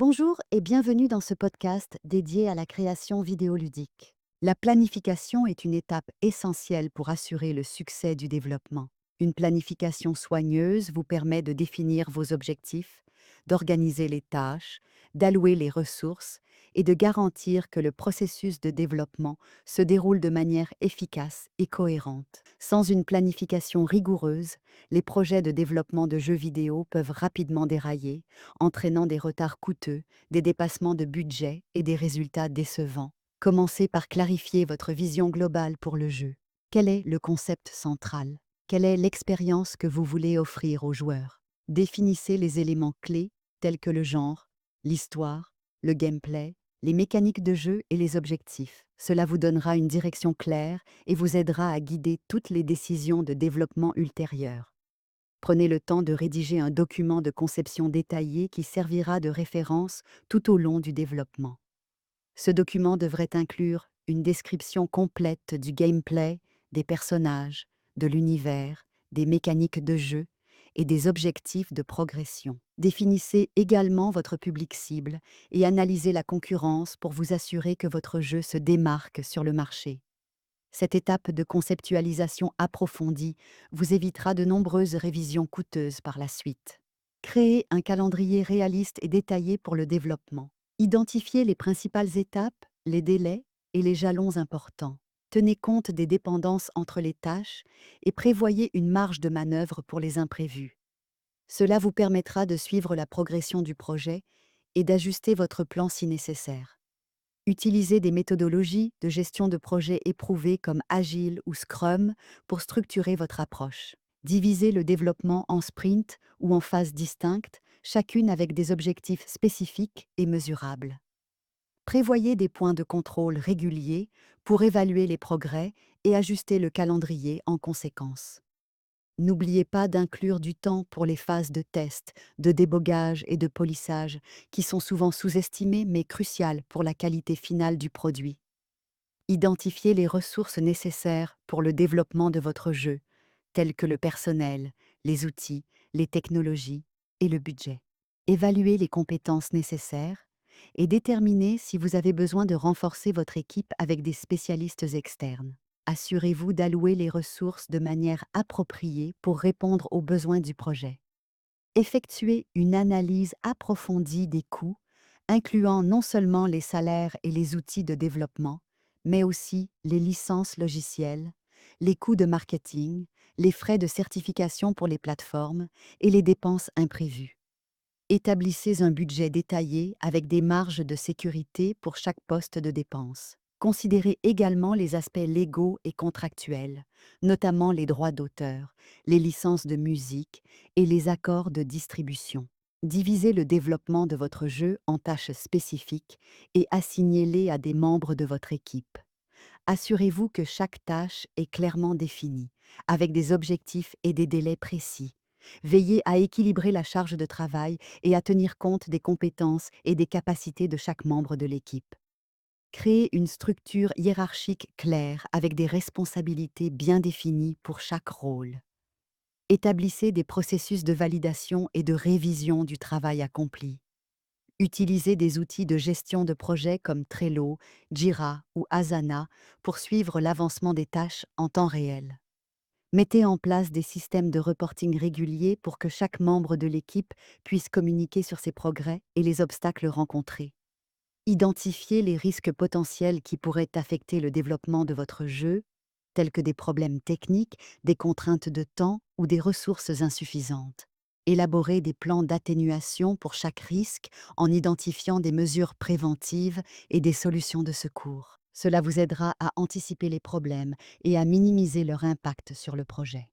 Bonjour et bienvenue dans ce podcast dédié à la création vidéoludique. La planification est une étape essentielle pour assurer le succès du développement. Une planification soigneuse vous permet de définir vos objectifs, d'organiser les tâches, d'allouer les ressources et de garantir que le processus de développement se déroule de manière efficace et cohérente. Sans une planification rigoureuse, les projets de développement de jeux vidéo peuvent rapidement dérailler, entraînant des retards coûteux, des dépassements de budget et des résultats décevants. Commencez par clarifier votre vision globale pour le jeu. Quel est le concept central? Quelle est l'expérience que vous voulez offrir aux joueurs? Définissez les éléments clés tels que le genre, l'histoire, le gameplay, les mécaniques de jeu et les objectifs. Cela vous donnera une direction claire et vous aidera à guider toutes les décisions de développement ultérieures. Prenez le temps de rédiger un document de conception détaillé qui servira de référence tout au long du développement. Ce document devrait inclure une description complète du gameplay, des personnages, de l'univers, des mécaniques de jeu et des objectifs de progression. Définissez également votre public cible et analysez la concurrence pour vous assurer que votre jeu se démarque sur le marché. Cette étape de conceptualisation approfondie vous évitera de nombreuses révisions coûteuses par la suite. Créez un calendrier réaliste et détaillé pour le développement. Identifiez les principales étapes, les délais et les jalons importants. Tenez compte des dépendances entre les tâches et prévoyez une marge de manœuvre pour les imprévus. Cela vous permettra de suivre la progression du projet et d'ajuster votre plan si nécessaire. Utilisez des méthodologies de gestion de projet éprouvées comme Agile ou Scrum pour structurer votre approche. Divisez le développement en sprints ou en phases distinctes, chacune avec des objectifs spécifiques et mesurables. Prévoyez des points de contrôle réguliers pour évaluer les progrès et ajuster le calendrier en conséquence. N'oubliez pas d'inclure du temps pour les phases de test, de débogage et de polissage, qui sont souvent sous-estimées mais cruciales pour la qualité finale du produit. Identifiez les ressources nécessaires pour le développement de votre jeu, telles que le personnel, les outils, les technologies et le budget. Évaluez les compétences nécessaires et déterminez si vous avez besoin de renforcer votre équipe avec des spécialistes externes. Assurez-vous d'allouer les ressources de manière appropriée pour répondre aux besoins du projet. Effectuez une analyse approfondie des coûts, incluant non seulement les salaires et les outils de développement, mais aussi les licences logicielles, les coûts de marketing, les frais de certification pour les plateformes et les dépenses imprévues. Établissez un budget détaillé avec des marges de sécurité pour chaque poste de dépense. Considérez également les aspects légaux et contractuels, notamment les droits d'auteur, les licences de musique et les accords de distribution. Divisez le développement de votre jeu en tâches spécifiques et assignez-les à des membres de votre équipe. Assurez-vous que chaque tâche est clairement définie, avec des objectifs et des délais précis. Veillez à équilibrer la charge de travail et à tenir compte des compétences et des capacités de chaque membre de l'équipe. Créez une structure hiérarchique claire avec des responsabilités bien définies pour chaque rôle. Établissez des processus de validation et de révision du travail accompli. Utilisez des outils de gestion de projet comme Trello, Jira ou Asana pour suivre l'avancement des tâches en temps réel. Mettez en place des systèmes de reporting réguliers pour que chaque membre de l'équipe puisse communiquer sur ses progrès et les obstacles rencontrés. Identifiez les risques potentiels qui pourraient affecter le développement de votre jeu, tels que des problèmes techniques, des contraintes de temps ou des ressources insuffisantes. Élaborez des plans d'atténuation pour chaque risque en identifiant des mesures préventives et des solutions de secours. Cela vous aidera à anticiper les problèmes et à minimiser leur impact sur le projet.